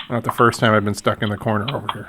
Not the first time I've been stuck in the corner over here.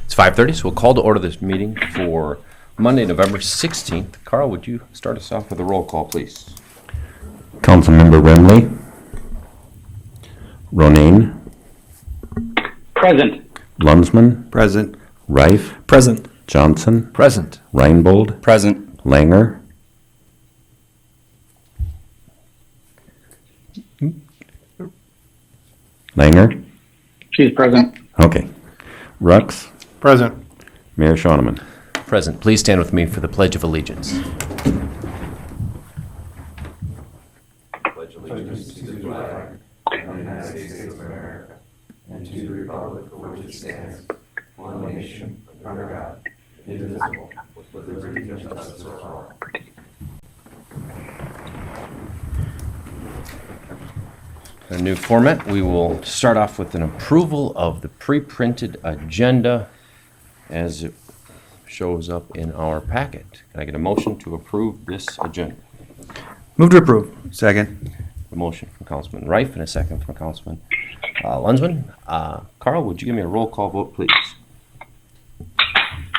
It's 5:30, so we'll call to order this meeting for Monday, November 16th. Carl, would you start us off with a roll call, please? Councilmember Remley. Ronayne. Present. Lunsman. Present. Reif. Present. Johnson. Present. Reinbold. Present. Langer. Langer. She's present. Okay. Rux. Present. Mayor Shoneman. Present. Please stand with me for the Pledge of Allegiance. A new format. We will start off with an approval of the pre-printed agenda as it shows up in our packet. Can I get a motion to approve this agenda? Move to approve. Second. A motion from Councilman Reif and a second from Councilman Lunsman. Carl, would you give me a roll call vote, please?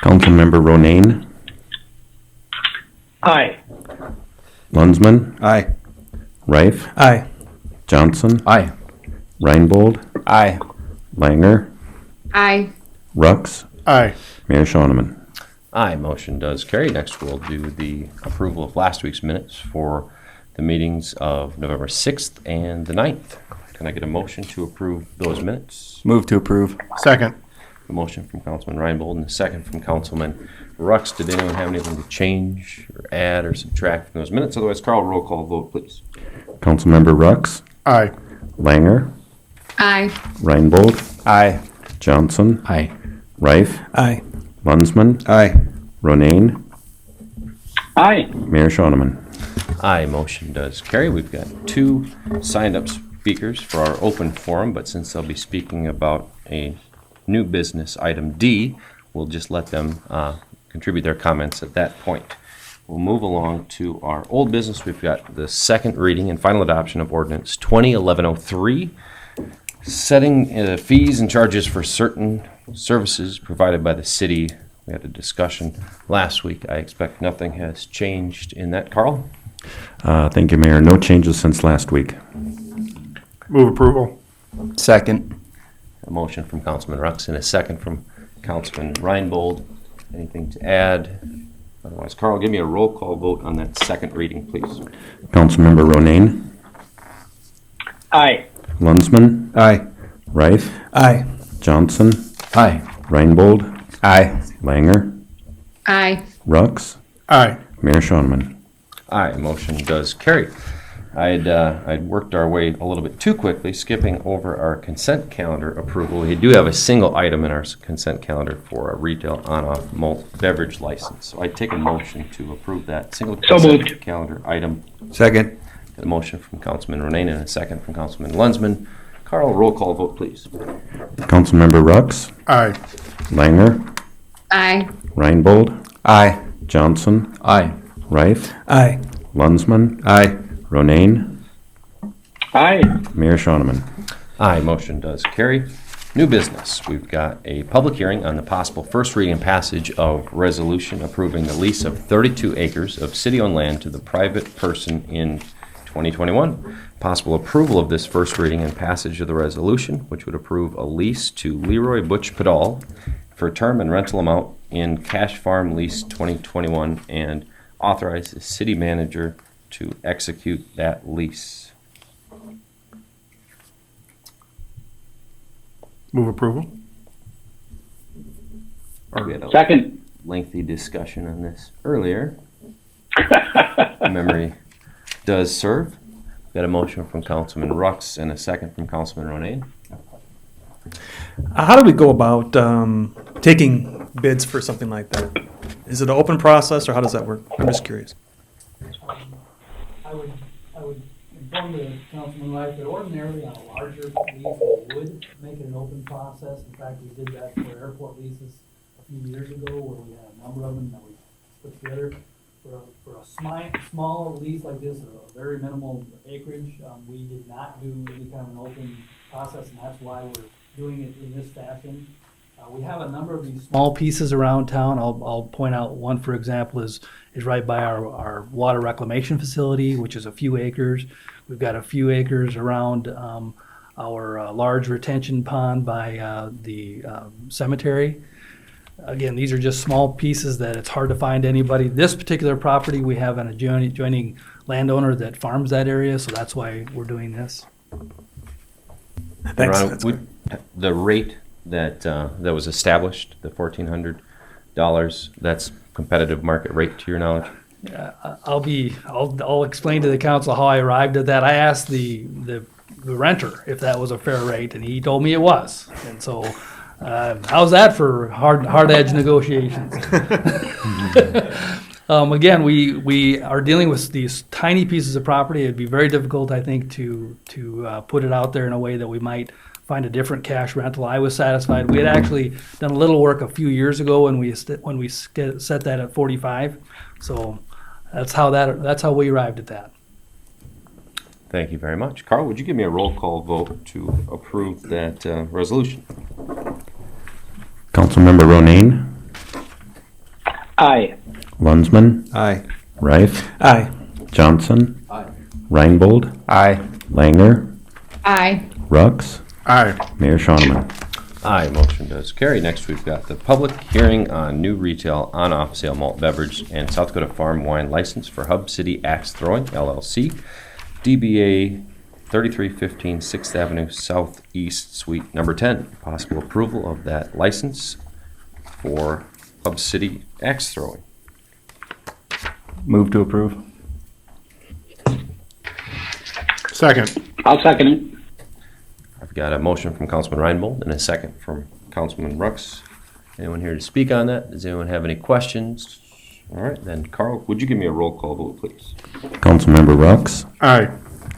Councilmember Ronayne. Aye. Lunsman. Aye. Reif. Aye. Johnson. Aye. Reinbold. Aye. Langer. Aye. Rux. Aye. Mayor Shoneman. Aye, motion does carry. Next, we'll do the approval of last week's minutes for the meetings of November 6th and the 9th. Can I get a motion to approve those minutes? Move to approve. Second. A motion from Councilman Reinbold and a second from Councilman Rux. Did anyone have anything to change or add or subtract from those minutes? Otherwise, Carl, roll call vote, please. Councilmember Rux. Aye. Langer. Aye. Reinbold. Aye. Johnson. Aye. Reif. Aye. Lunsman. Aye. Ronayne. Aye. Mayor Shoneman. Aye, motion does carry. We've got two signed-up speakers for our open forum, but since they'll be speaking about a new business, item D, we'll just let them contribute their comments at that point. We'll move along to our old business. We've got the second reading and final adoption of ordinance 2011-03, setting fees and charges for certain services provided by the city. We had a discussion last week. I expect nothing has changed in that. Carl? Thank you, Mayor. No changes since last week. Move approval. Second. A motion from Councilman Rux and a second from Councilman Reinbold. Anything to add? Otherwise, Carl, give me a roll call vote on that second reading, please. Councilmember Ronayne. Aye. Lunsman. Aye. Reif. Aye. Johnson. Aye. Reinbold. Aye. Langer. Aye. Rux. Aye. Mayor Shoneman. Aye, motion does carry. I'd worked our way a little bit too quickly, skipping over our consent calendar approval. We do have a single item in our consent calendar for a retail on-off malt beverage license. So I take a motion to approve that single So consent moved. calendar item. Second. A motion from Councilman Ronayne and a second from Councilman Lunsman. Carl, roll call vote, please. Councilmember Rux. Aye. Langer. Aye. Reinbold. Aye. Johnson. Aye. Reif. Aye. Lunsman. Aye. Ronayne. Aye. Mayor Shoneman. Aye, motion does carry. New business. We've got a public hearing on the possible first reading and passage of resolution approving the lease of 32 acres of city-owned land to the private person in 2021. Possible approval of this first reading and passage of the resolution, which would approve a lease to Leroy Butch Padal for a term and rental amount in Cash Farm Lease 2021 and authorize the city manager to execute that lease. Move approval. We had a Second. lengthy discussion on this earlier. Memory does serve. Got a motion from Councilman Rux and a second from Councilman Ronayne. How do we go about taking bids for something like that? Is it an open process, or how does that work? I'm just curious. I would inform the Councilman Wright that ordinarily on a larger lease, we would make it an open process. In fact, we did that for airport leases a few years ago, where we had a number of them that we put together. For a small lease like this, a very minimal acreage, we did not do any kind of an open process, and that's why we're doing it in this fashion. We have a number of these small pieces around town. I'll point out one, for example, is right by our water reclamation facility, which is a few acres. We've got a few acres around our large retention pond by the cemetery. Again, these are just small pieces that it's hard to find anybody. This particular property, we have an adjoining landowner that farms that area, so that's why we're doing this. Thanks. Ron, That's great. the rate that was established, the $1,400, that's competitive market rate to your knowledge? I'll explain to the council how I arrived at that. I asked the renter if that was a fair rate, and he told me it was. And so, how's that for hard edge negotiations? Again, we are dealing with these tiny pieces of property. It'd be very difficult, I think, to put it out there in a way that we might find a different cash rental. I was satisfied. We had actually done a little work a few years ago when we set that at 45. So that's how we arrived at that. Thank you very much. Carl, would you give me a roll call vote to approve that resolution? Councilmember Ronayne, Aye. Lunsman, Aye. Reif, Aye. Johnson, Reinbold, Aye. Langer, Aye. Rux, Aye. Mayor Shonneman. Aye, motion does carry. Next, we've got the public hearing on new retail on-off sale malt beverage and South Dakota farm wine license for Hub City Axe Throwing LLC, DBA 3315 6th Avenue Southeast Suite Number 10. Possible approval of that license for Hub City Axe Throwing. Move to approve. Second. I'll second it. I've got a motion from Councilman Reinbold and a second from Councilman Rux. Anyone here to speak on that? Does anyone have any questions? All right, then Carl, would you give me a roll call vote, please? Councilmember Rux, Aye.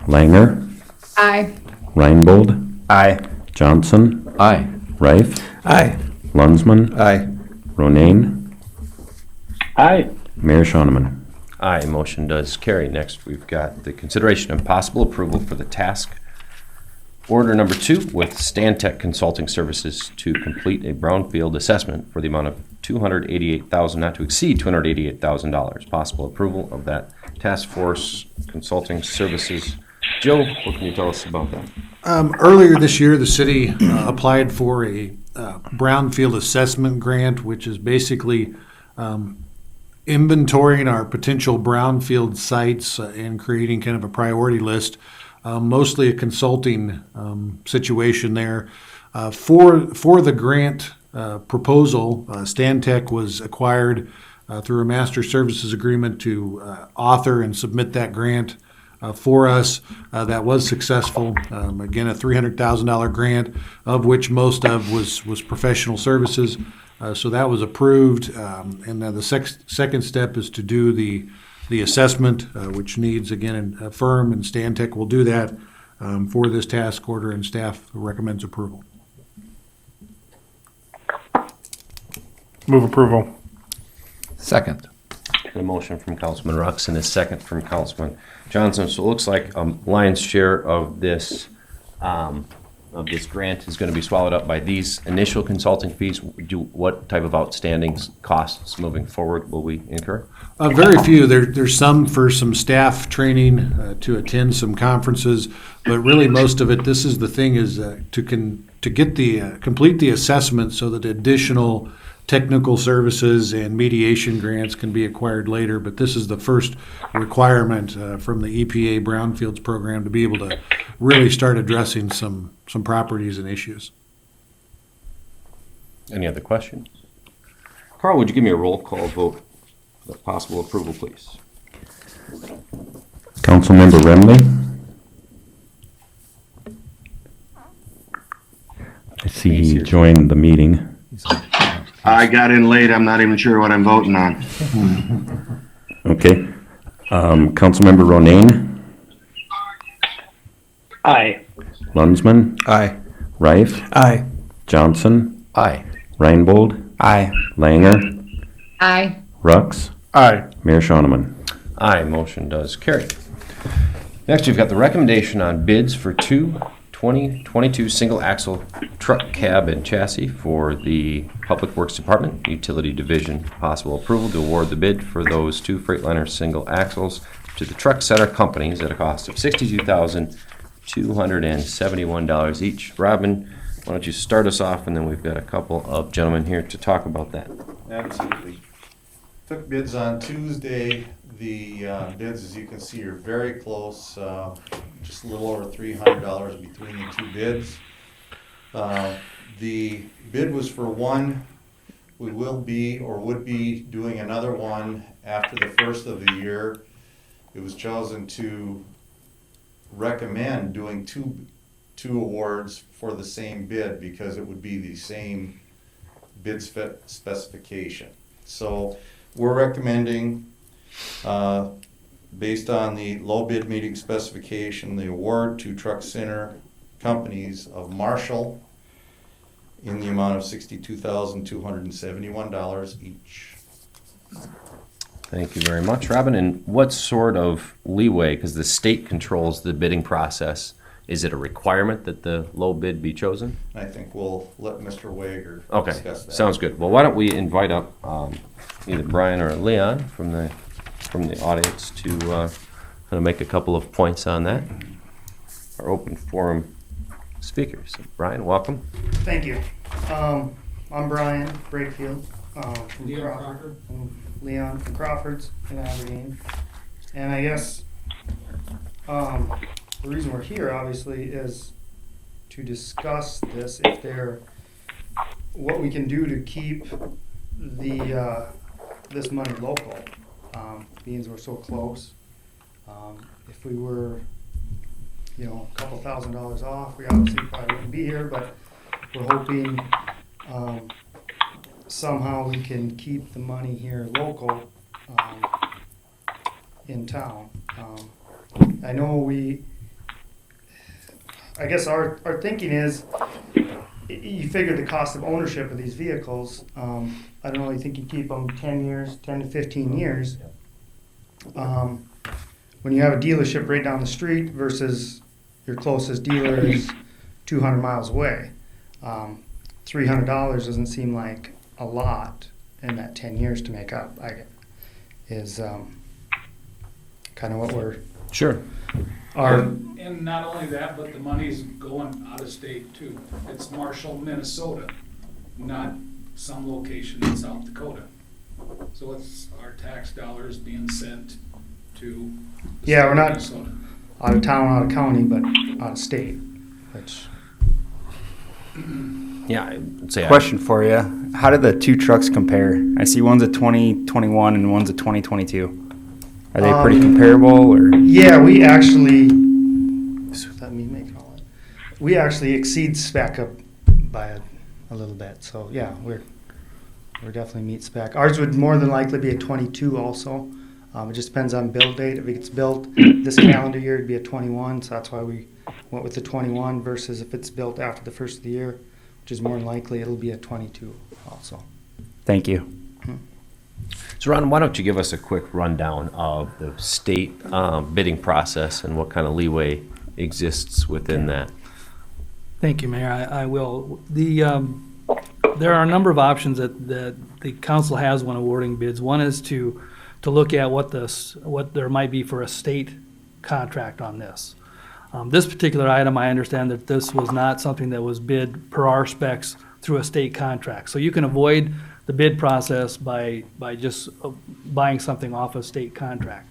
Langer, Aye. Reinbold, Aye. Johnson, Aye. Reif, Aye. Lunsman, Aye. Ronayne, Aye. Mayor Shonneman. Aye, motion does carry. Next, we've got the consideration and possible approval for the task order number 2 with Stantec Consulting Services to complete a brownfield assessment for the amount of $288,000, not to exceed $288,000. Possible approval of that task force consulting services. Joe, what can you tell us about that? Earlier this year, the city applied for a brownfield assessment grant, which is basically inventorying our potential brownfield sites and creating kind of a priority list, mostly a consulting situation there. For the grant proposal, Stantec was acquired through a master services agreement to author and submit that grant for us. That was successful. Again, a $300,000 grant, of which most of was professional services. So that was approved. And now the second step is to do the assessment, which needs, again, a firm, and Stantec will do that for this task order, and staff recommends approval. Move approval. Second. A motion from Councilman Rux and a second from Councilman Johnson. So it looks like lion's share of this grant is going to be swallowed up by these initial consulting fees. What type of outstanding costs moving forward will we incur? Very few. There's some for some staff training to attend some conferences, but really most of it, this is the thing, is to get complete the assessment so that additional technical services and mediation grants can be acquired later. But this is the first requirement from the EPA Brownfields program to be able to really start addressing some properties and issues. Any other questions? Carl, would you give me a roll call vote for the possible approval, please? Councilmember Remley. I see he joined the meeting. I got in late. I'm not even sure what I'm voting on. Okay. Councilmember Ronayne, Aye. Lunsman, Aye. Reif, Aye. Johnson, Aye. Reinbold, Aye. Langer, Aye. Rux, Aye. Mayor Shoneman. Aye, motion does carry. Next, we've got the recommendation on bids for two 2022 single-axle truck cab and chassis for the Public Works Department, Utility Division. Possible approval to award the bid for those two Freightliner single axles to the Truck Center companies at a cost of $62,271 each. Robin, why don't you start us off, and then we've got a couple of gentlemen here to talk about that. Absolutely. Took bids on Tuesday. The bids, as you can see, are very close, just a little over $300 between the two bids. The bid was for one. We will be, or would be, doing another one after the first of the year. It was chosen to recommend doing two awards for the same bid because it would be the same bid specification. So we're recommending, based on the low bid meeting specification, the award to Truck Center companies of Marshall in the amount of $62,271 each. Thank you very much, Robin. And what sort of leeway, because the state controls the bidding process, is it a requirement that the low bid be chosen? I think we'll let Mr. Wager Okay, discuss that. sounds good. Well, why don't we invite up either Brian or Leon from the audience to kind of make a couple of points on that. Our open forum speakers. So, Brian, welcome. Thank you. I'm Brian Brakefield from Crawford. And Leon from Crawford's in Aberdeen. And I guess the reason we're here, obviously, is to discuss this, what we can do to keep this money local, being we're so close. If we were, a couple $1,000s off, we obviously probably wouldn't be here, but we're hoping somehow we can keep the money here local in town. I know I guess our thinking is, you figure the cost of ownership of these vehicles, I don't really think you keep them 10 to 15 years. When you have a dealership right down the street versus your closest dealer is 200 miles away, $300 doesn't seem like a lot in that 10 years to make up. Is kind of what we're Sure. And not only that, but the money's going out of state too. It's Marshall, Minnesota, not some location in South Dakota. So it's our tax dollars being sent to the state we're of not Minnesota. out of town, out of county, but out of state, which Yeah, I'd say Question for you. How do the two trucks compare? I see one's a 2021 and one's a 2022. Are they pretty comparable, or? yeah, we actually, let me make all that. We actually exceed spec up by a little bit. So yeah, we're definitely meet spec. Ours would more than likely be a 22 also. It just depends on build date. If it gets built this calendar year, it'd be a 21. So that's why we went with the 21 versus if it's built after the first of the year, which is more than likely it'll be a 22 also. Thank you. So, Ron, why don't you give us a quick rundown of the state bidding process and what kind of leeway exists within that? Thank you, Mayor. I will. There are a number of options that the council has when awarding bids. One is to look at what there might be for a state contract on this. This particular item, I understand that this was not something that was bid per our specs through a state contract. So you can avoid the bid process by just buying something off a state contract.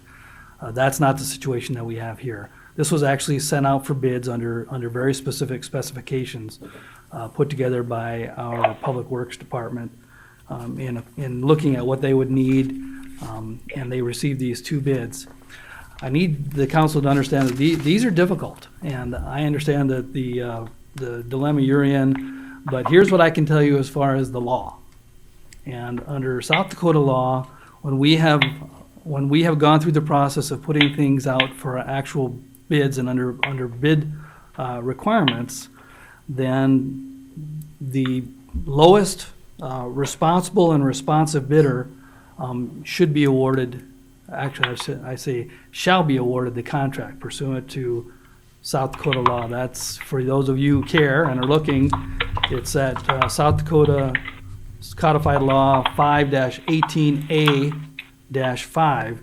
That's not the situation that we have here. This was actually sent out for bids under very specific specifications put together by our Public Works Department in looking at what they would need, and they received these two bids. I need the council to understand that these are difficult, and I understand that the dilemma you're in, but here's what I can tell you as far as the law. And under South Dakota law, when we have gone through the process of putting things out for actual bids and under bid requirements, then the lowest responsible and responsive bidder should be awarded, actually I say shall be awarded the contract pursuant to South Dakota law. That's, for those of you who care and are looking, it's at South Dakota Codified Law 5-18A-5.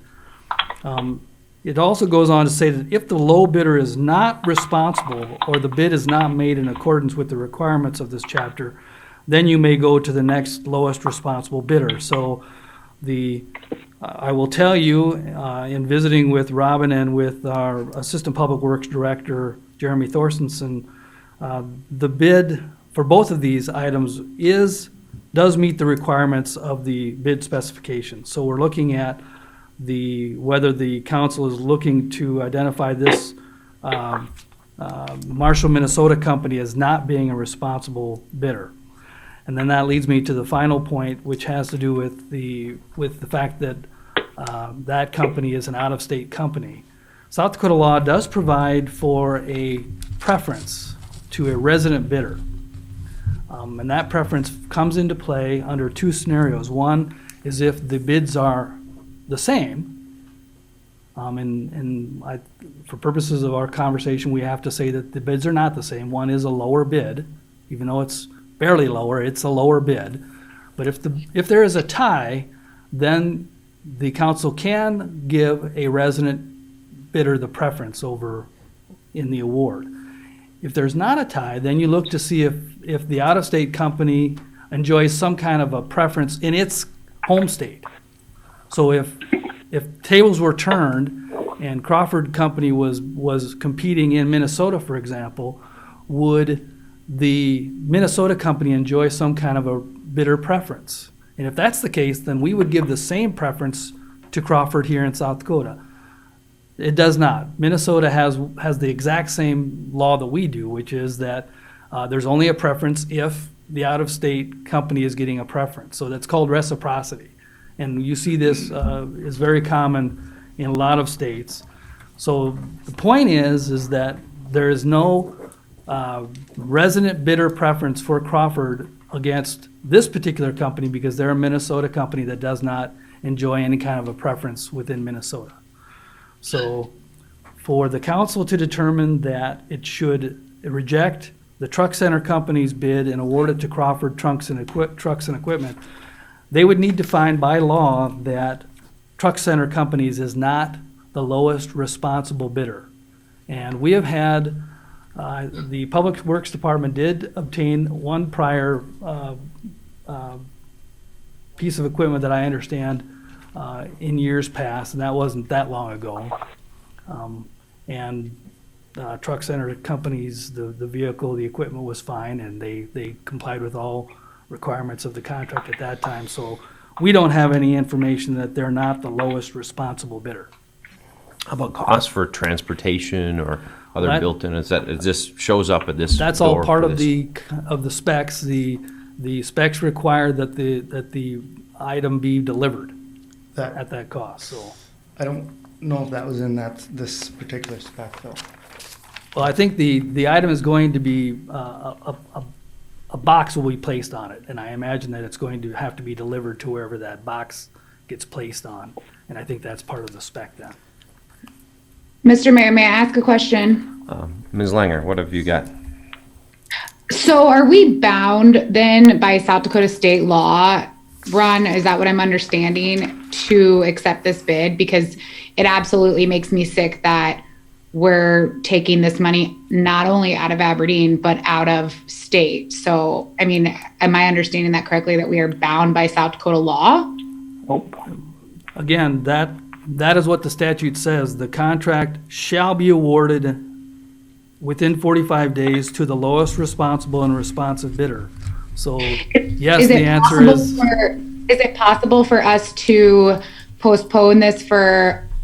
It also goes on to say that if the low bidder is not responsible or the bid is not made in accordance with the requirements of this chapter, then you may go to the next lowest responsible bidder. So I will tell you, in visiting with Robin and with our Assistant Public Works Director, Jeremy Thorstensen, the bid for both of these items does meet the requirements of the bid specification. So we're looking at whether the council is looking to identify this Marshall, Minnesota company as not being a responsible bidder. And then that leads me to the final point, which has to do with the fact that that company is an out-of-state company. South Dakota law does provide for a preference to a resident bidder. And that preference comes into play under two scenarios. One is if the bids are the same. For purposes of our conversation, we have to say that the bids are not the same. One is a lower bid, even though it's barely lower, it's a lower bid. But if there is a tie, then the council can give a resident bidder the preference over in the award. If there's not a tie, then you look to see if the out-of-state company enjoys some kind of a preference in its home state. So if tables were turned and Crawford Company was competing in Minnesota, for example, would the Minnesota company enjoy some kind of a bidder preference? And if that's the case, then we would give the same preference to Crawford here in South Dakota. It does not. Minnesota has the exact same law that we do, which is that there's only a preference if the out-of-state company is getting a preference. So that's called reciprocity. And you see this is very common in a lot of states. So the point is that there is no resident bidder preference for Crawford against this particular company because they're a Minnesota company that does not enjoy any kind of a preference within Minnesota. So for the council to determine that it should reject the Truck Center Company's bid and award it to Crawford Trucks and Equipment, they would need to find by law that Truck Center Companies is not the lowest responsible bidder. And we have had, the Public Works Department did obtain one prior piece of equipment that I understand in years past, and that wasn't that long ago. Truck Center Companies, the vehicle, the equipment was fine, and they complied with all requirements of the contract at that time. So we don't have any information that they're not the lowest responsible bidder. How about cost for transportation or other That- built-in? Is this shows up at this? That's all door part for of this? the specs. The specs require that the item be delivered at that cost. So, I don't know if that was in this particular spec though. well, I think the item is going to be a box will be placed on it, and I imagine that it's going to have to be delivered to wherever that box gets placed on, and I think that's part of the spec then. Mr. Mayor, may I ask a question? Ms. Langer, what have you got? So are we bound then by South Dakota state law, Ron, is that what I'm understanding, to accept this bid? Because it absolutely makes me sick that we're taking this money not only out of Aberdeen, but out of state. So, I mean, am I understanding that correctly, that we are bound by South Dakota law? Again, that is what the statute says. The contract shall be awarded within 45 days to the lowest responsible and responsive bidder. So, yes, Is the it answer possible is, is it possible for us to postpone this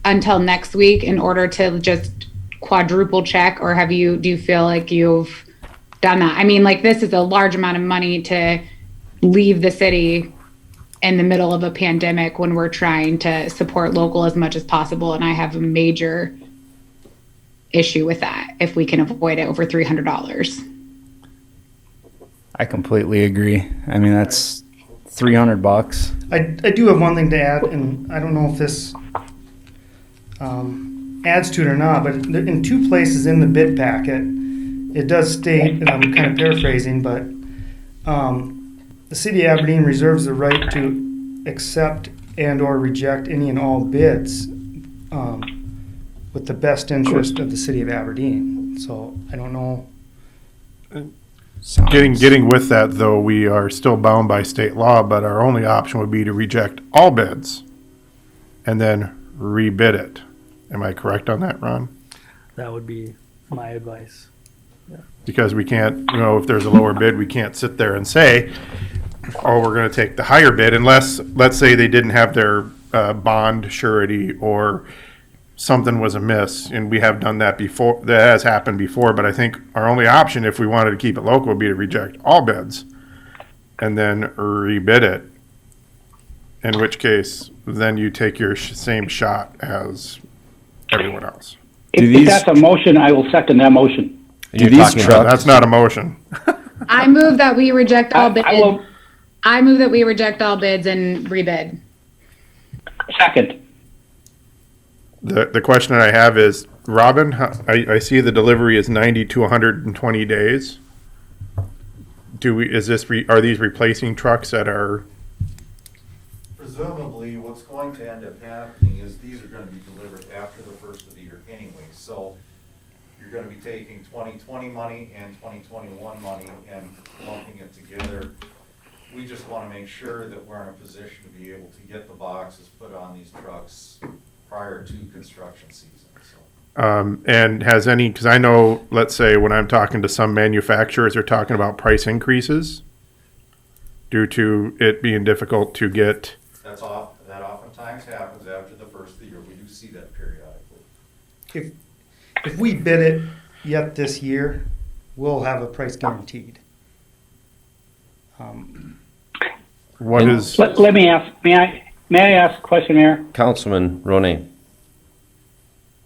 until next week in order to just quadruple check, or do you feel like you've done that? I mean, like, this is a large amount of money to leave the city in the middle of a pandemic when we're trying to support local as much as possible, and I have a major issue with that if we can avoid it over $300. I completely agree. I mean, that's $300. I do have one thing to add, and I don't know if this adds to it or not, but in two places in the bid packet, it does state, and I'm kind of paraphrasing, but the city of Aberdeen reserves the right to accept and or reject any and all bids with the best interest of the city of Aberdeen. So I don't know. Getting with that, though, we are still bound by state law, but our only option would be to reject all bids and then rebid it. Am I correct on that, Ron? that would be my advice. Because we can't, if there's a lower bid, we can't sit there and say, oh, we're going to take the higher bid unless, let's say they didn't have their bond surety or something was amiss, and we have done that before. That has happened before, but I think our only option, if we wanted to keep it local, would be to reject all bids and then rebid it. In which case, then you take your same shot as everyone else. If that's a motion, I will second that motion. That's not a motion. I move that we reject all bids. I move that we reject all bids and rebid. Second. The question I have is, Robin, I see the delivery is 90 to 120 days. Are these replacing trucks that are? Presumably, what's going to end up happening is these are going to be delivered after the first of the year anyway. So you're going to be taking 2020 money and 2021 money and lumping it together. We just want to make sure that we're in a position to be able to get the boxes put on these trucks prior to construction season. So. And has any, because I know, let's say when I'm talking to some manufacturers, they're talking about price increases due to it being difficult to get. That oftentimes happens after the first of the year. We do see that periodically. If we bid it yet this year, we'll have a price guaranteed. Let me ask. May I ask a question, Mayor? Councilman Ronay.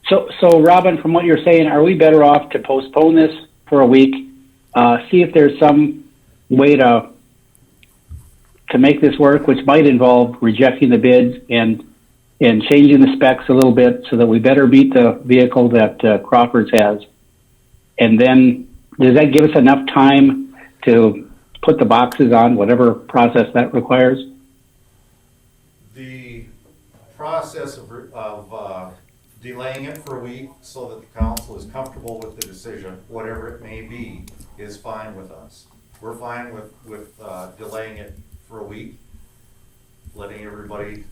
So Robin, from what you're saying, are we better off to postpone this for a week? See if there's some way to make this work, which might involve rejecting the bids and changing the specs a little bit so that we better beat the vehicle that Crawford's has. And then does that give us enough time to put the boxes on, whatever process that requires? The process of delaying it for a week so that the council is comfortable with the decision, whatever it may be, is fine with us. We're fine with delaying it for a week, letting everybody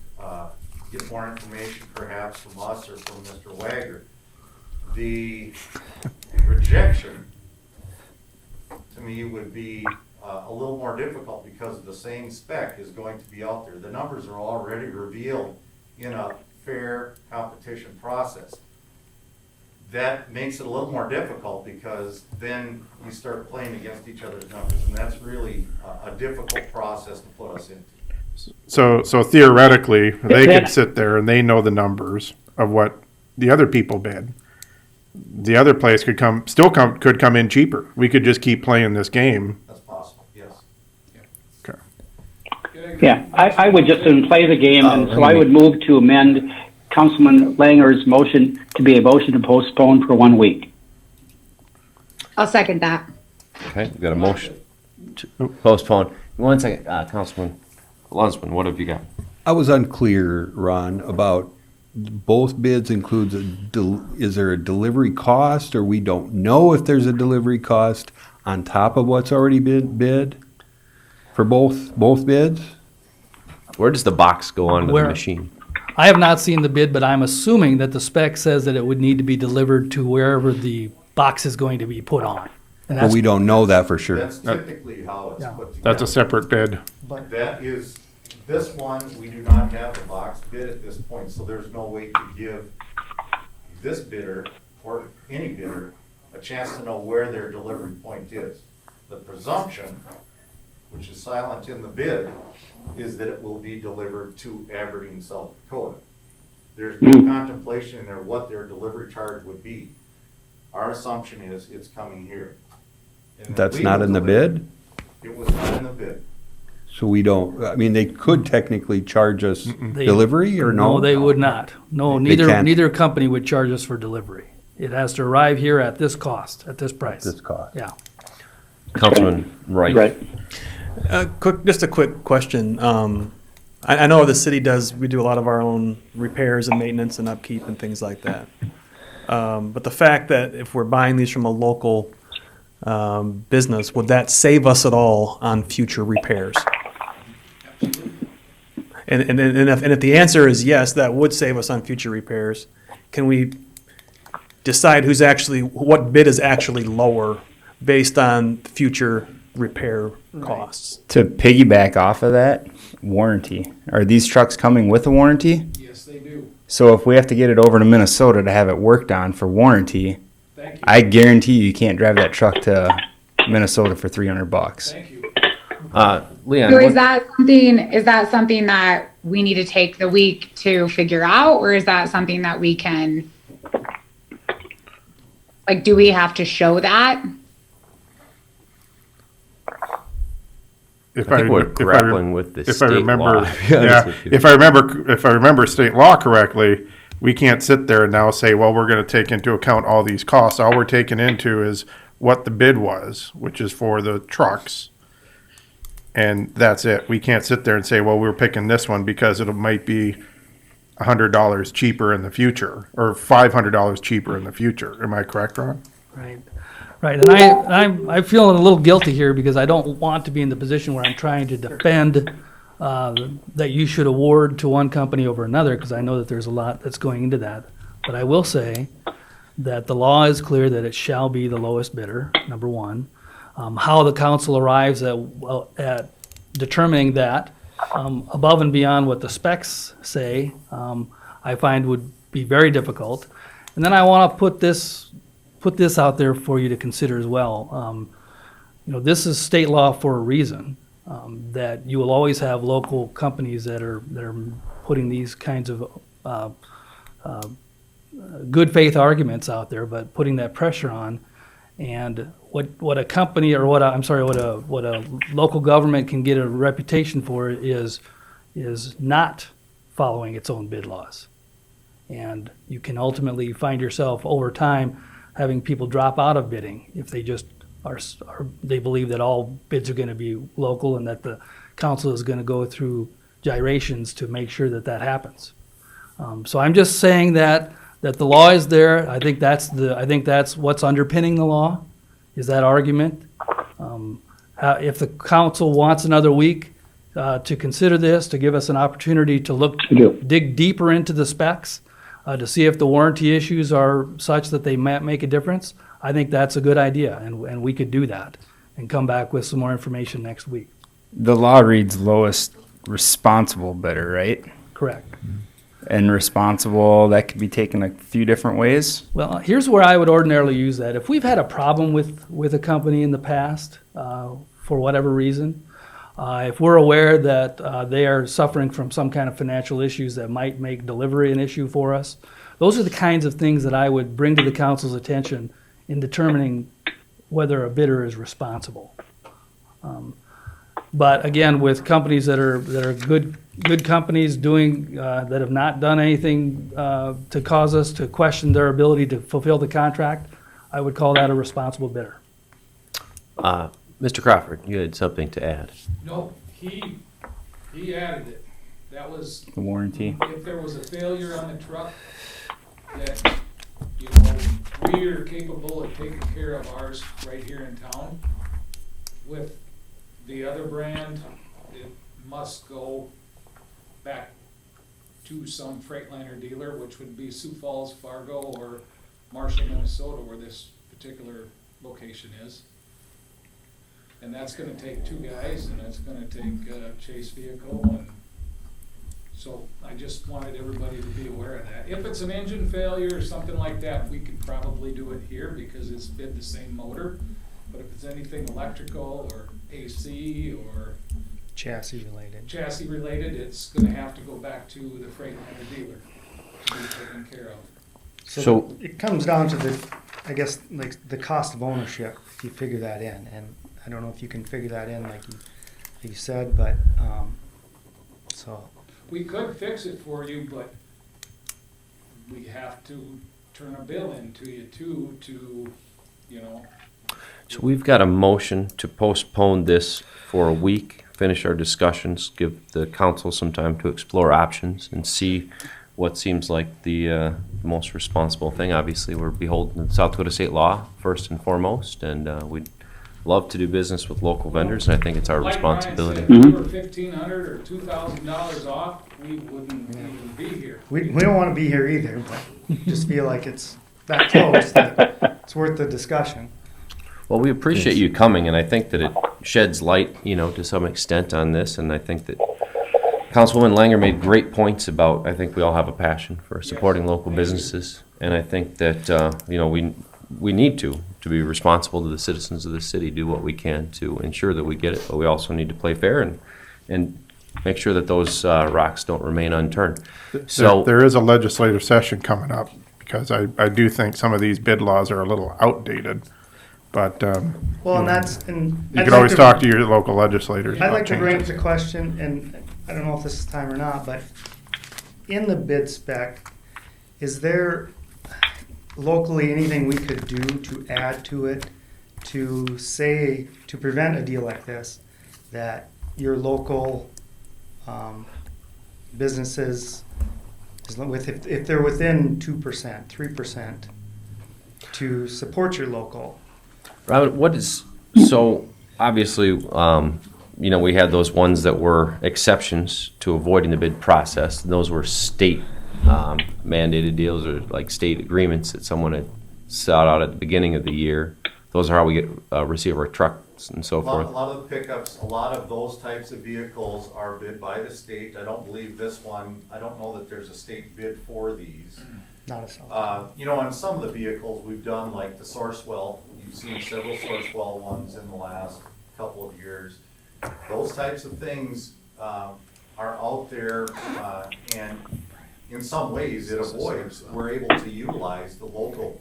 get more information perhaps from us or from Mr. Wagner. The rejection, to me, would be a little more difficult because the same spec is going to be out there. The numbers are already revealed in a fair competition process. That makes it a little more difficult because then you start playing against each other's numbers, and that's really a difficult process to put us into. So theoretically, they could sit there and they know the numbers of what the other people bid. The other place could come in cheaper. We could just keep playing this game. That's possible, yes. Okay. Yeah, I would just play the game, and so I would move to amend Councilman Langer's motion to be a motion to postpone for 1 week. I'll second that. Okay, we've got a motion to postpone. 1 second, Councilman Lunsman, what have you got? I was unclear, Ron, about both bids includes is there a delivery cost, or we don't know if there's a delivery cost on top of what's already been bid for both bids? Where does the box go onto the machine? I have not seen the bid, but I'm assuming that the spec says that it would need to be delivered to wherever the box is going to be put on. And But we don't know that for sure. That's typically how it's Yeah. put together. That's a separate bid. But That is, this one, we do not have a box bid at this point, so there's no way to give this bidder or any bidder a chance to know where their delivery point is. The presumption, which is silent in the bid, is that it will be delivered to Aberdeen, South Dakota. There's no contemplation in there what their delivery charge would be. Our assumption is it's coming here. And then That's we not will in the deliver. bid? It was not in the bid. So we don't, I mean, they could technically charge us They- delivery or no? No, they would not. No, They can't. neither company would charge us for delivery. It has to arrive here at this cost, at this price. This cost. Yeah. Councilman Wright. Right. Just a quick question. I know the city we do a lot of our own repairs and maintenance and upkeep and things like that. But the fact that if we're buying these from a local business, would that save us at all on future repairs? And if the answer is yes, that would save us on future repairs, can we decide what bid is actually lower based on future repair costs? To piggyback off of that, warranty. Are these trucks coming with a warranty? Yes, they do. So if we have to get it over to Minnesota to have it worked on for warranty, Thank you. I guarantee you can't drive that truck to Minnesota for $300. Thank you. Leon, So what- is that something that we need to take the week to figure out, or is that something that we can, like, do we have to show that? I think we're grappling with the if I state remember, law, to be honest yeah, with you. if I remember state law correctly, we can't sit there and now say, well, we're going to take into account all these costs. All we're taking into is what the bid was, which is for the trucks. And that's it. We can't sit there and say, well, we're picking this one because it might be $100 cheaper in the future or $500 cheaper in the future. Am I correct, Ron? Right. Right, and I'm feeling a little guilty here because I don't want to be in the position where I'm trying to defend that you should award to one company over another, because I know that there's a lot that's going into that. But I will say that the law is clear that it shall be the lowest bidder, number one. How the council arrives at determining that above and beyond what the specs say, I find would be very difficult. And then I want to put this out there for you to consider as well. This is state law for a reason, that you will always have local companies that are putting these kinds of good faith arguments out there, but putting that pressure on. And what a company or what a local government can get a reputation for is not following its own bid laws. And you can ultimately find yourself over time having people drop out of bidding if they just they believe that all bids are going to be local and that the council is going to go through gyrations to make sure that happens. So I'm just saying that the law is there. I think that's what's underpinning the law, is that argument. If the council wants another week to consider this, to give us an opportunity to dig deeper into the specs, to see if the warranty issues are such that they might make a difference, I think that's a good idea, and we could do that and come back with some more information next week. The law reads lowest responsible bidder, right? Correct. And responsible, that could be taken a few different ways. Well, here's where I would ordinarily use that. If we've had a problem with a company in the past, for whatever reason, if we're aware that they are suffering from some kind of financial issues that might make delivery an issue for us, those are the kinds of things that I would bring to the council's attention in determining whether a bidder is responsible. But again, with companies that are good companies doing that have not done anything to cause us to question their ability to fulfill the contract, I would call that a responsible bidder. Mr. Crawford, you had something to add. No, he added it. That was The warranty. if there was a failure on the truck, that, we are capable of taking care of ours right here in town. With the other brand, it must go back to some Freightliner dealer, which would be Sioux Falls, Fargo, or Marshall, Minnesota, where this particular location is. And that's gonna take 2 guys, and it's gonna take a chase vehicle, and so I just wanted everybody to be aware of that. If it's an engine failure or something like that, we could probably do it here because it's been the same motor. But if it's anything electrical or AC or Chassis related. it's gonna have to go back to the Freightliner dealer to be taken care of. So it comes down to I guess, like the cost of ownership, if you figure that in. And I don't know if you can figure that in like you said, but, so. We could fix it for you, but we have to turn a bill into you too, So we've got a motion to postpone this for a week, finish our discussions, give the council some time to explore options and see what seems like the most responsible thing. Obviously, we're beholden to South Dakota state law first and foremost, and we'd love to do business with local vendors, and I think it's our responsibility. Like Ryan said, if we were $1,500 or $2,000 off, we wouldn't even be here. We don't want to be here either, but just feel like it's that close that it's worth the discussion. Well, we appreciate you coming, and I think that it sheds light, to some extent on this, and I think that Councilwoman Langer made great points about, I think we all have a passion for supporting local businesses, and I think that, we need to be responsible to the citizens of the city, do what we can to ensure that we get it, but we also need to play fair and make sure that those rocks don't remain unturned. So there is a legislative session coming up, because I do think some of these bid laws are a little outdated. But Well, and you can always talk to your local legislators. I'd about like to bring up changes. the question, and I don't know if this is time or not, but in the bid spec, is there locally anything we could do to add to it to prevent a deal like this, that your local businesses, if they're within 2%, 3%, to support your local? Robin, so obviously, we had those ones that were exceptions to avoiding the bid process. And those were state mandated deals or like state agreements that someone had sought out at the beginning of the year. Those are how we get receive our trucks and so forth. A lot of the pickups, a lot of those types of vehicles are bid by the state. I don't believe this one, I don't know that there's a state bid for these. Not a cell. On some of the vehicles we've done, like the Sourcewell, you've seen several Sourcewell ones in the last couple of years. Those types of things are out there, and in some ways it avoids, we're able to utilize the local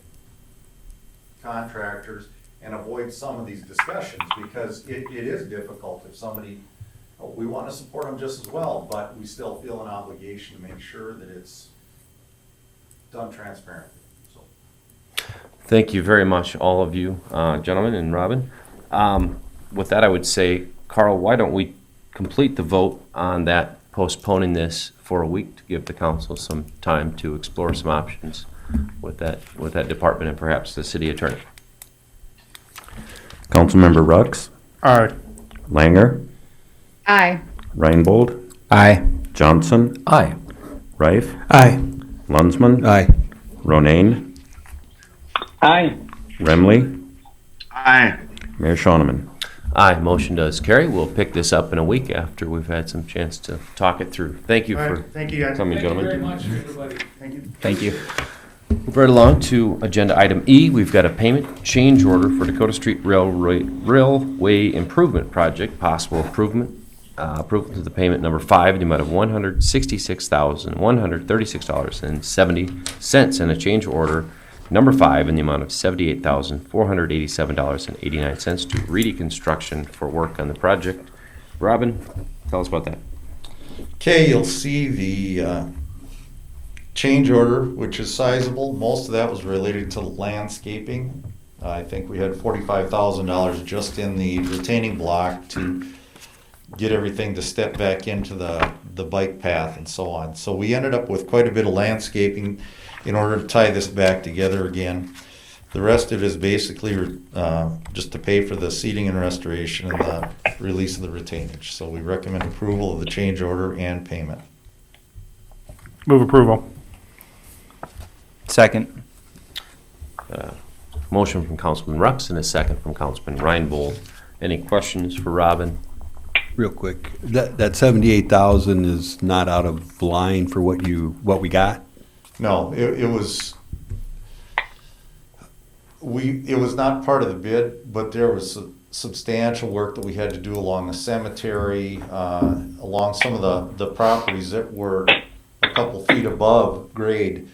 contractors and avoid some of these discussions, because it is difficult if somebody, we want to support them just as well, but we still feel an obligation to make sure that it's done transparently. Thank you very much, all of you, gentlemen and Robin. With that, I would say, Carl, why don't we complete the vote on that, postponing this for a week to give the council some time to explore some options with that department and perhaps the city attorney. Councilmember Rux, Aye. Langer, Aye. Reinbold, Aye. Johnson, Aye. Reif, Aye. Lunsman, Aye. Ronayne, Aye. Remley, Aye. Mayor Shoneman. Aye, motion does carry. We'll pick this up in a week after we've had some chance to talk it through. Thank you All for right, thank you guys. coming, Thank you gentlemen. very much, everybody. Thank you. Thank you. Move right along to agenda item E. We've got a payment change order for Dakota Street Railway Improvement Project, possible approval to the payment number 5 in the amount of $166,136.70, and a change order number 5 in the amount of $78,487.89 to Reedy Construction for work on the project. Robin, tell us about that. Okay, you'll see the change order, which is sizable. Most of that was related to landscaping. I think we had $45,000 just in the retaining block to get everything to step back into the bike path and so on. So we ended up with quite a bit of landscaping in order to tie this back together again. The rest of it is basically just to pay for the seeding and restoration and the release of the retainage. So we recommend approval of the change order and payment. Move approval. Second. Motion from Councilman Rux and a second from Councilman Reinbold. Any questions for Robin? Real quick, that 78,000 is not out of line for what we got? No, it was, it was not part of the bid, but there was substantial work that we had to do along the cemetery, along some of the properties that were a couple feet above grade.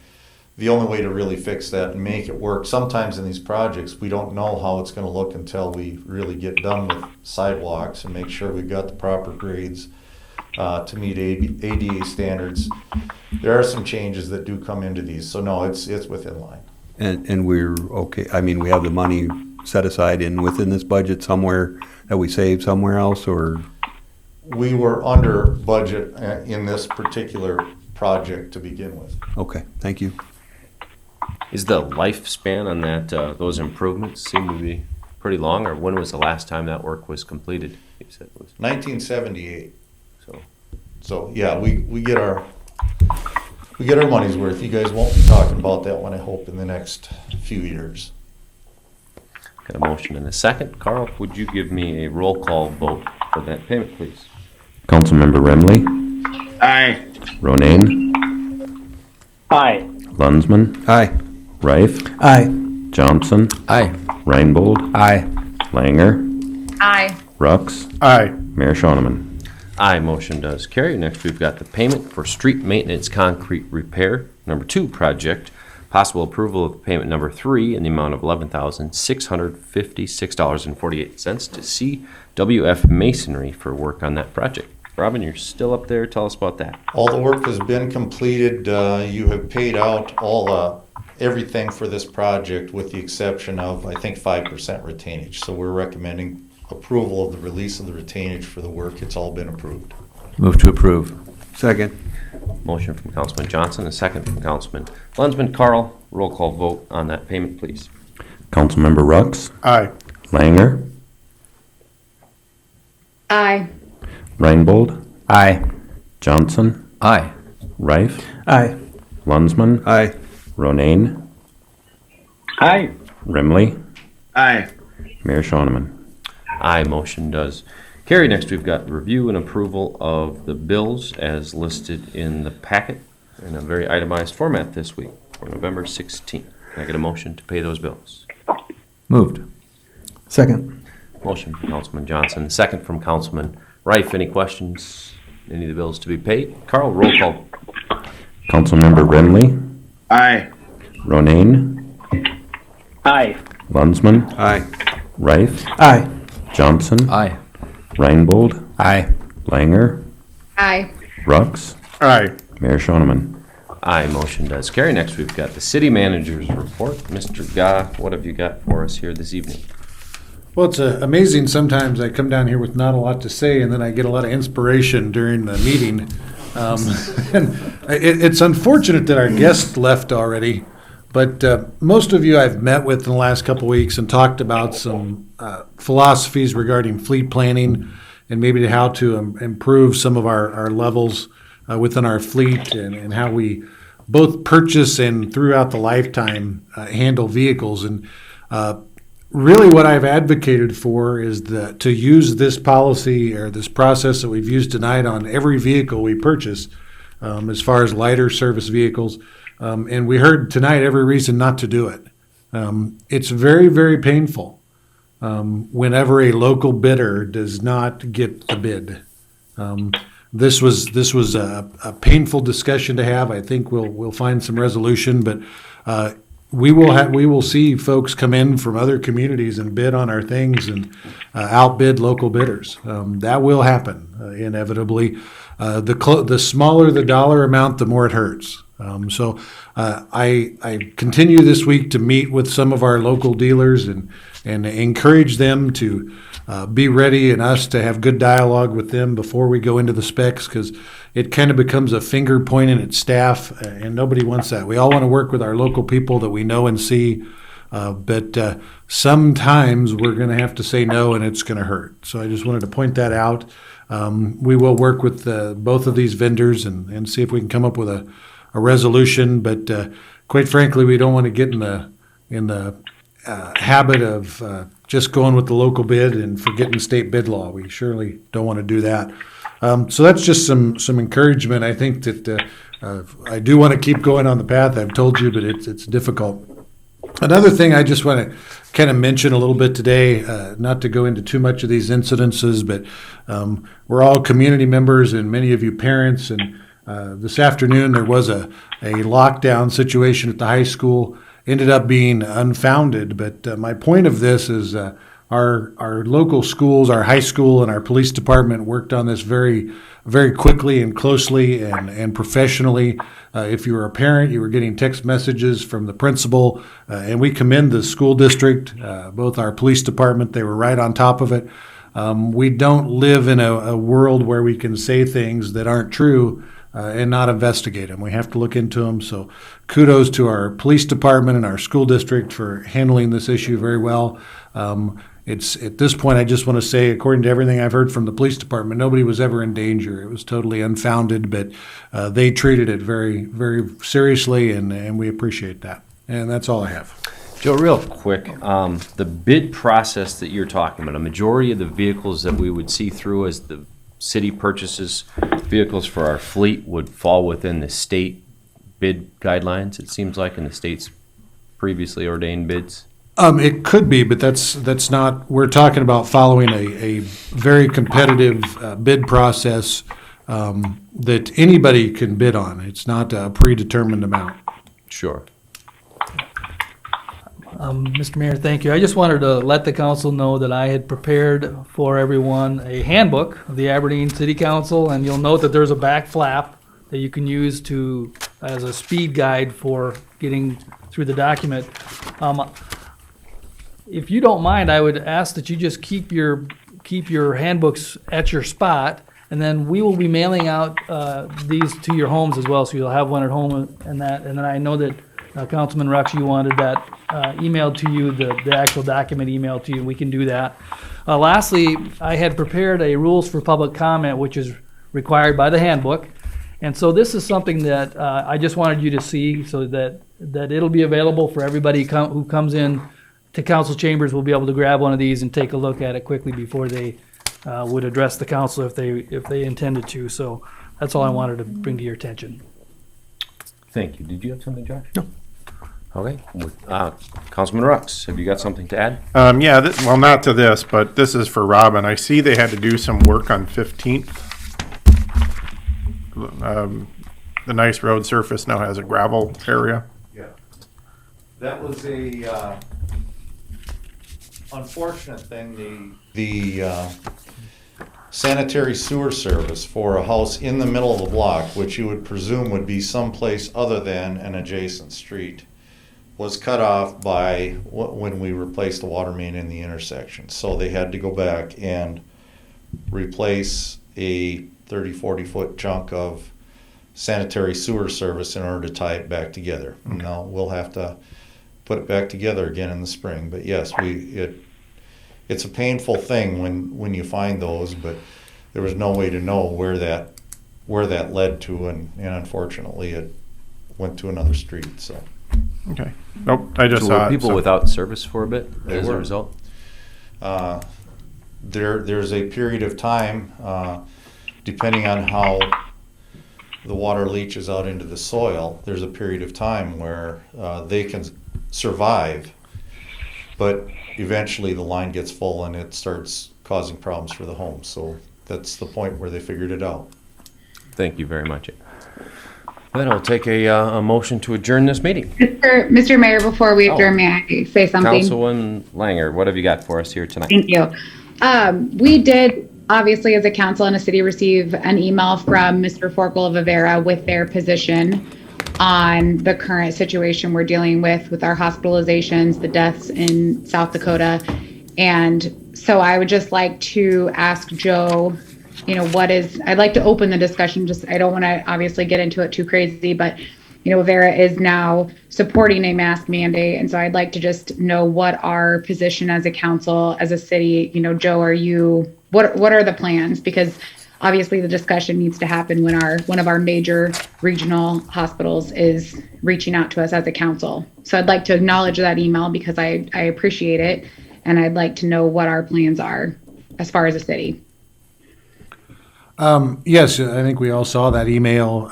The only way to really fix that and make it work, sometimes in these projects, we don't know how it's gonna look until we really get done with sidewalks and make sure we've got the proper grades to meet ADA standards. There are some changes that do come into these, so no, it's within line. And we're okay, I mean, we have the money set aside within this budget somewhere that we saved somewhere else, or? We were under budget in this particular project to begin with. Okay, thank you. Is the lifespan on that, those improvements seem to be pretty long, or when was the last time that work was completed? You said it was 1978. so. So yeah, we get our money's worth. You guys won't be talking about that one, I hope, in the next few years. Got a motion and a second. Carl, would you give me a roll call vote for that payment, please? Councilmember Remley, Aye. Ronayne, Aye. Lunsman, Aye. Rife, Aye. Johnson, Aye. Reinbold, Aye. Langer, Aye. Rux, Aye. Mayor Shoneman. Aye, motion does carry. Next, we've got the payment for street maintenance concrete repair, number 2 project. Possible approval of payment number 3 in the amount of $11,656.48 to CWF Masonry for work on that project. Robin, you're still up there. Tell us about that. All the work has been completed. You have paid out everything for this project with the exception of, I think, 5% retainage. So we're recommending approval of the release of the retainage for the work. It's all been approved. Move to approve. Second. Motion from Councilman Johnson, a second from Councilman Lunsman. Carl, roll call vote on that payment, please. Councilmember Rux, Aye. Langer, Aye. Reinbold, Aye. Johnson, Aye. Rife, Aye. Lunsman, Aye. Ronayne, Aye. Remley, Aye. Mayor Shoneman. Aye, motion does carry. Next, we've got review and approval of the bills as listed in the packet in a very itemized format this week for November 16th. Can I get a motion to pay those bills? Moved. Second. Motion from Councilman Johnson, second from Councilman Rife. Any questions? Any of the bills to be paid? Carl, roll call. Councilmember Remley, Aye. Ronayne, Aye. Lunsman, Aye. Rife, Aye. Johnson, Aye. Reinbold, Aye. Langer, Aye. Rux, Aye. Mayor Shoneman. Aye, motion does carry. Next, we've got the city manager's report. Mr. Gah, what have you got for us here this evening? Well, it's amazing sometimes I come down here with not a lot to say and then I get a lot of inspiration during the meeting. And it's unfortunate that our guest left already, but most of you I've met with in the last couple of weeks and talked about some philosophies regarding fleet planning and maybe how to improve some of our levels within our fleet and how we both purchase and throughout the lifetime handle vehicles. And really what I've advocated for is to use this policy or this process that we've used tonight on every vehicle we purchase as far as lighter service vehicles. And we heard tonight every reason not to do it. It's very, very painful whenever a local bidder does not get the bid. This was a painful discussion to have. I think we'll find some resolution, but we will see folks come in from other communities and bid on our things and outbid local bidders. That will happen inevitably. The smaller the dollar amount, the more it hurts. So I continue this week to meet with some of our local dealers and encourage them to be ready and us to have good dialogue with them before we go into the specs, because it kind of becomes a finger pointing at staff, and nobody wants that. We all want to work with our local people that we know and see, but sometimes we're going to have to say no, and it's going to hurt. So I just wanted to point that out. We will work with both of these vendors and see if we can come up with a resolution, but quite frankly, we don't want to get in the habit of just going with the local bid and forgetting state bid law. We surely don't want to do that. So that's just some encouragement. I think that I do want to keep going on the path I've told you, but it's difficult. Another thing I just want to kind of mention a little bit today, not to go into too much of these incidences, but we're all community members and many of you parents. And this afternoon there was a lockdown situation at the high school. Ended up being unfounded, but my point of this is our local schools, our high school, and our police department worked on this very, very quickly and closely and professionally. If you were a parent, you were getting text messages from the principal, and we commend the school district, both our police department. They were right on top of it. We don't live in a world where we can say things that aren't true and not investigate them. We have to look into them. So kudos to our police department and our school district for handling this issue very well. It's at this point, I just want to say, according to everything I've heard from the police department, nobody was ever in danger. It was totally unfounded, but they treated it very, very seriously, and we appreciate that. And that's all I have. Joe, real quick, the bid process that you're talking about, a majority of the vehicles that we would see through as the city purchases vehicles for our fleet would fall within the state bid guidelines, it seems like, in the state's previously ordained bids? It could be, but that's not. We're talking about following a very competitive bid process that anybody can bid on. It's not a predetermined amount. Sure. Mr. Mayor, thank you. I just wanted to let the council know that I had prepared for everyone a handbook of the Aberdeen City Council, and you'll note that there's a back flap that you can use as a speed guide for getting through the document. If you don't mind, I would ask that you just keep your handbooks at your spot, and then we will be mailing out these to your homes as well, so you'll have one at home and that. And then I know that Councilman Rux, you wanted that emailed to you, the actual document emailed to you. We can do that. Lastly, I had prepared a rules for public comment, which is required by the handbook. And so this is something that I just wanted you to see, so that it'll be available for everybody who comes in to council chambers. Will be able to grab one of these and take a look at it quickly before they would address the council if they intended to. So that's all I wanted to bring to your attention. Thank you. Did you have something, Josh? No. Okay. Councilman Rux, have you got something to add? Yeah, well, not to this, but this is for Robin. I see they had to do some work on 15th. The nice road surface now has a gravel area. Yeah. That was a unfortunate thing. The sanitary sewer service for a house in the middle of the block, which you would presume would be someplace other than an adjacent street, was cut off by when we replaced the water main in the intersection. So they had to go back and replace a 30-40 foot chunk of sanitary sewer service in order to tie it back together. Okay. Now we'll have to put it back together again in the spring. But yes, it's a painful thing when you find those, but there was no way to know where that led to, and unfortunately it went to another street. So okay, nope, I just so saw were people without service for a bit as a result? There's a period of time, depending on how the water leaches out into the soil, there's a period of time where they can survive, but eventually the line gets full and it starts causing problems for the home. So that's the point where they figured it out. Thank you very much. Then I'll take a motion to adjourn this meeting. Mr. Mayor, before we adjourn, may I say something? Councilwoman Langer, what have you got for us here tonight? Thank you. We did, obviously, as a council and a city, receive an email from Mr. Forkel of Avera with their position on the current situation we're dealing with our hospitalizations, the deaths in South Dakota. And so I would just like to ask Joe, I'd like to open the discussion. I don't want to obviously get into it too crazy, but, Avera is now supporting a mask mandate. And so I'd like to just know what our position as a council, as a city, Joe, what are the plans? Because obviously the discussion needs to happen when one of our major regional hospitals is reaching out to us as a council. So I'd like to acknowledge that email because I appreciate it, and I'd like to know what our plans are as far as a city. Yes, I think we all saw that email.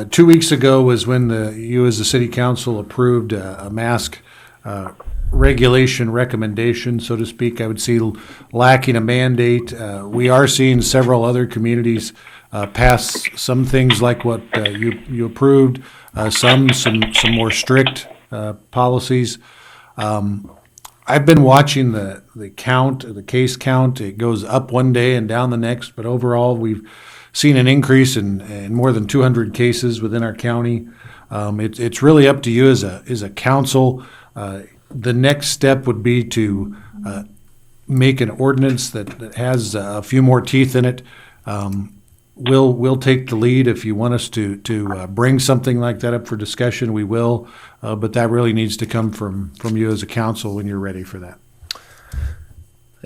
2 weeks ago was when you as the city council approved a mask regulation recommendation, so to speak. I would see lacking a mandate. We are seeing several other communities pass some things like what you approved, some more strict policies. I've been watching the case count. It goes up one day and down the next, but overall we've seen an increase in more than 200 cases within our county. It's really up to you as a council. The next step would be to make an ordinance that has a few more teeth in it. We'll take the lead. If you want us to bring something like that up for discussion, we will. But that really needs to come from you as a council when you're ready for that.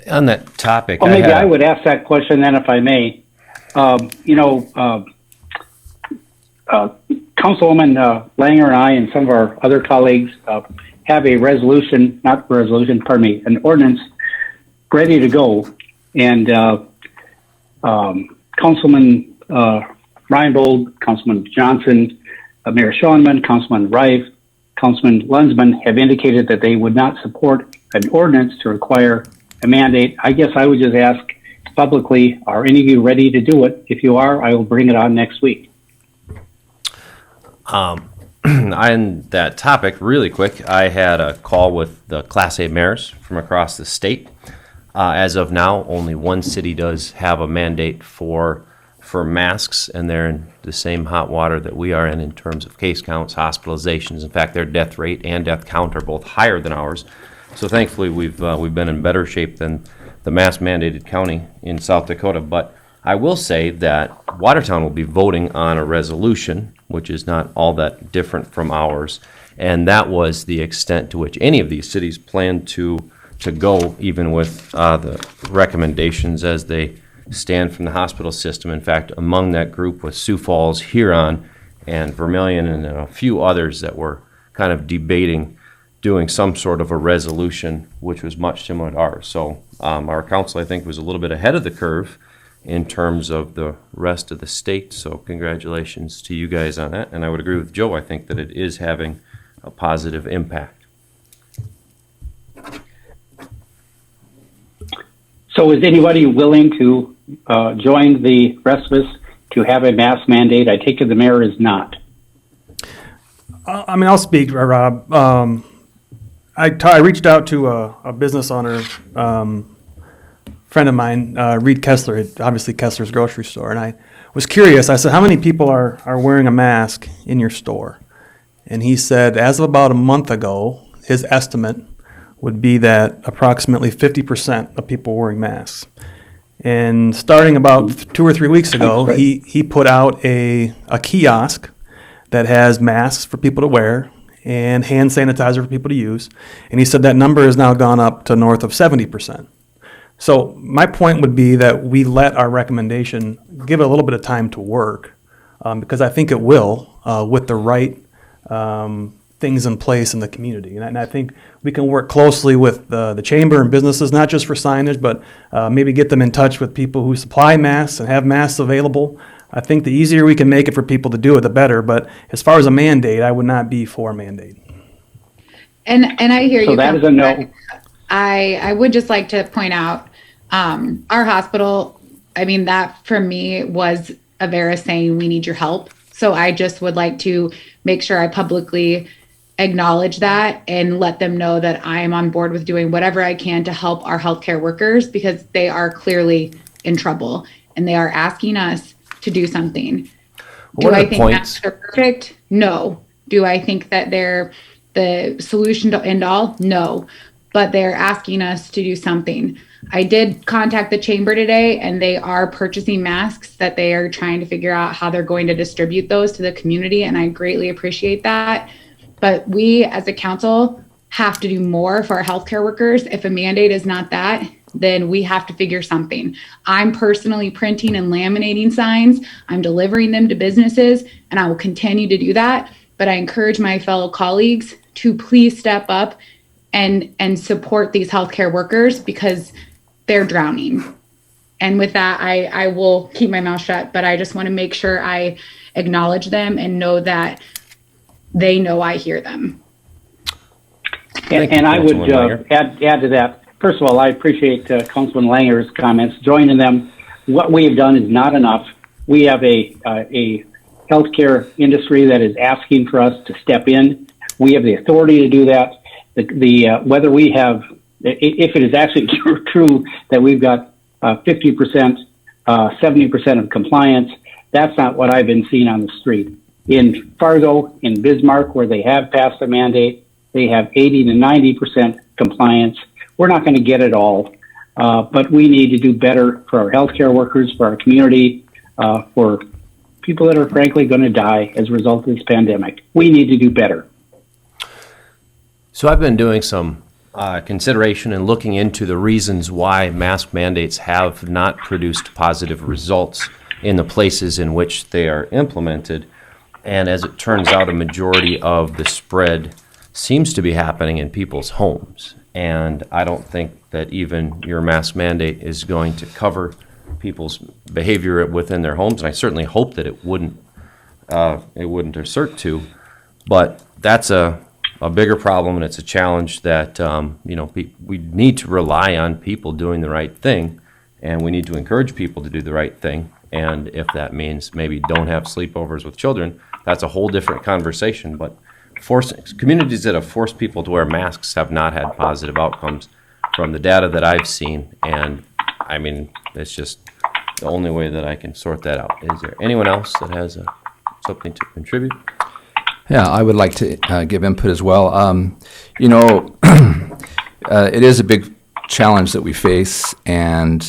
On that topic, Well, maybe I would ask that question then, if I may. Councilwoman Langer and I and some of our other colleagues have an ordinance ready to go. And Councilman Reinbold, Councilman Johnson, Mayor Schoenman, Councilman Reif, Councilman Lunsman have indicated that they would not support an ordinance to require a mandate. I guess I would just ask publicly, are any of you ready to do it? If you are, I will bring it on next week. On that topic, really quick, I had a call with the Class A mayors from across the state. As of now, only one city does have a mandate for masks, and they're in the same hot water that we are in terms of case counts, hospitalizations. In fact, their death rate and death count are both higher than ours. So thankfully, we've been in better shape than the mask mandated county in South Dakota. But I will say that Watertown will be voting on a resolution, which is not all that different from ours, and that was the extent to which any of these cities plan to go, even with the recommendations as they stand from the hospital system. In fact, among that group was Sioux Falls, Huron, and Vermilion, and a few others that were kind of debating doing some sort of a resolution, which was much similar to ours. So our council, I think, was a little bit ahead of the curve in terms of the rest of the state. So congratulations to you guys on that. And I would agree with Joe. I think that it is having a positive impact. So is anybody willing to join the rest of us to have a mask mandate? I take it the mayor is not. I'll speak, Rob. I reached out to a business owner, friend of mine, Reed Kessler, obviously Kessler's grocery store, and I was curious. I said, how many people are wearing a mask in your store? And he said, as of about a month ago, his estimate would be that approximately 50% of people were wearing masks. And starting about 2 or 3 weeks ago, he put out a kiosk that has masks for people to wear and hand sanitizer for people to use. And he said that number has now gone up to north of 70%. So my point would be that we let our recommendation give it a little bit of time to work, because I think it will, with the right things in place in the community. And I think we can work closely with the chamber and businesses, not just for signage, but maybe get them in touch with people who supply masks and have masks available. I think the easier we can make it for people to do it, the better. But as far as a mandate, I would not be for a mandate. And I hear you. So that is a no. I would just like to point out our hospital, I mean, that for me was Avera saying we need your help. So I just would like to make sure I publicly acknowledge that and let them know that I am on board with doing whatever I can to help our healthcare workers, because they are clearly in trouble and they are asking us to do something. Do I think masks are perfect? No. Do I think that they're the solution to end all? No. But they're asking us to do something. I did contact the chamber today, and they are purchasing masks that they are trying to figure out how they're going to distribute those to the community, and I greatly appreciate that. But we as a council have to do more for our healthcare workers. If a mandate is not that, then we have to figure something. I'm personally printing and laminating signs. I'm delivering them to businesses, and I will continue to do that. But I encourage my fellow colleagues to please step up and support these healthcare workers because they're drowning. And with that, I will keep my mouth shut, but I just want to make sure I acknowledge them and know that they know I hear them. And I would add to that. First of all, I appreciate Councilman Langer's comments. Joining them, what we have done is not enough. We have a healthcare industry that is asking for us to step in. We have the authority to do that. Whether we have, if it is actually true that we've got 50%, 70% of compliance, that's not what I've been seeing on the street. In Fargo, in Bismarck, where they have passed a mandate, they have 80 to 90% compliance. We're not going to get it all, but we need to do better for our healthcare workers, for our community, for people that are frankly going to die as a result of this pandemic. We need to do better. So I've been doing some consideration and looking into the reasons why mask mandates have not produced positive results in the places in which they are implemented. And as it turns out, a majority of the spread seems to be happening in people's homes. And I don't think that even your mask mandate is going to cover people's behavior within their homes. And I certainly hope that it wouldn't assert to. But that's a bigger problem, and it's a challenge that we need to rely on people doing the right thing, and we need to encourage people to do the right thing. And if that means maybe don't have sleepovers with children, that's a whole different conversation. But communities that have forced people to wear masks have not had positive outcomes from the data that I've seen. And I mean, it's just the only way that I can sort that out. Is there anyone else that has something to contribute? Yeah, I would like to give input as well. It is a big challenge that we face, and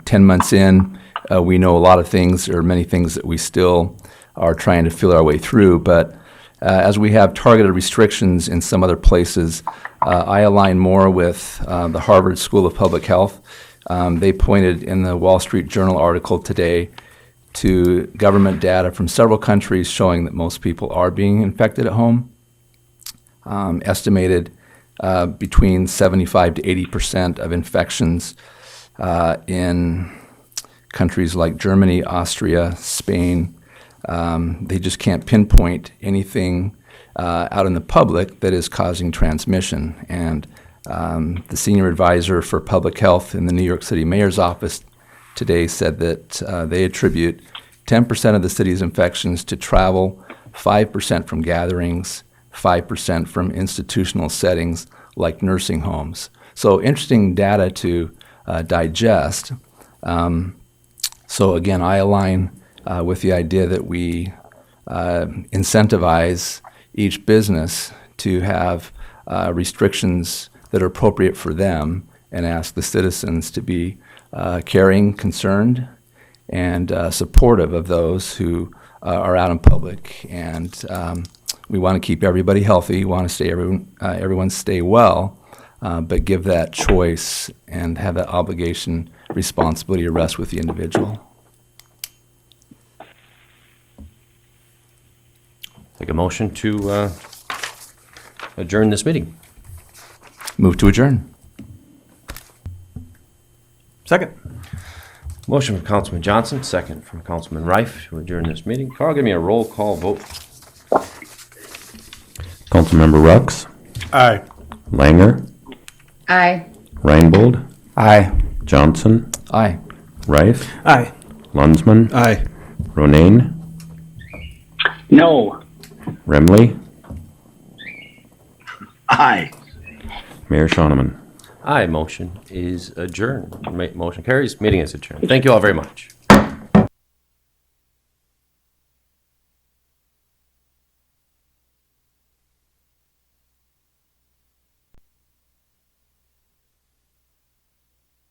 10 months in, we know a lot of things, or many things that we still are trying to feel our way through. But as we have targeted restrictions in some other places, I align more with the Harvard School of Public Health. They pointed in the Wall Street Journal article today to government data from several countries showing that most people are being infected at home. Estimated between 75 to 80% of infections in countries like Germany, Austria, Spain. They just can't pinpoint anything out in the public that is causing transmission. And the senior advisor for public health in the New York City Mayor's office today said that they attribute 10% of the city's infections to travel, 5% from gatherings, 5% from institutional settings like nursing homes. So interesting data to digest. So again, I align with the idea that we incentivize each business to have restrictions that are appropriate for them, and ask the citizens to be caring, concerned, and supportive of those who are out in public. And we want to keep everybody healthy. We want to stay everyone stay well, but give that choice and have that obligation, responsibility to rest with the individual. Take a motion to adjourn this meeting. Move to adjourn. Second. Motion from Councilman Johnson, second from Councilman Reif to adjourn this meeting. Carl, give me a roll call vote. Councilmember Rux, Aye. Langer, Aye. Reinbold, Aye. Johnson, Aye. Reif, Aye. Lunsman, Aye. Ronayne, No. Remley, Aye. Mayor Shoneman. Aye, motion is adjourned. Motion carries, meeting is adjourned. Thank you all very much.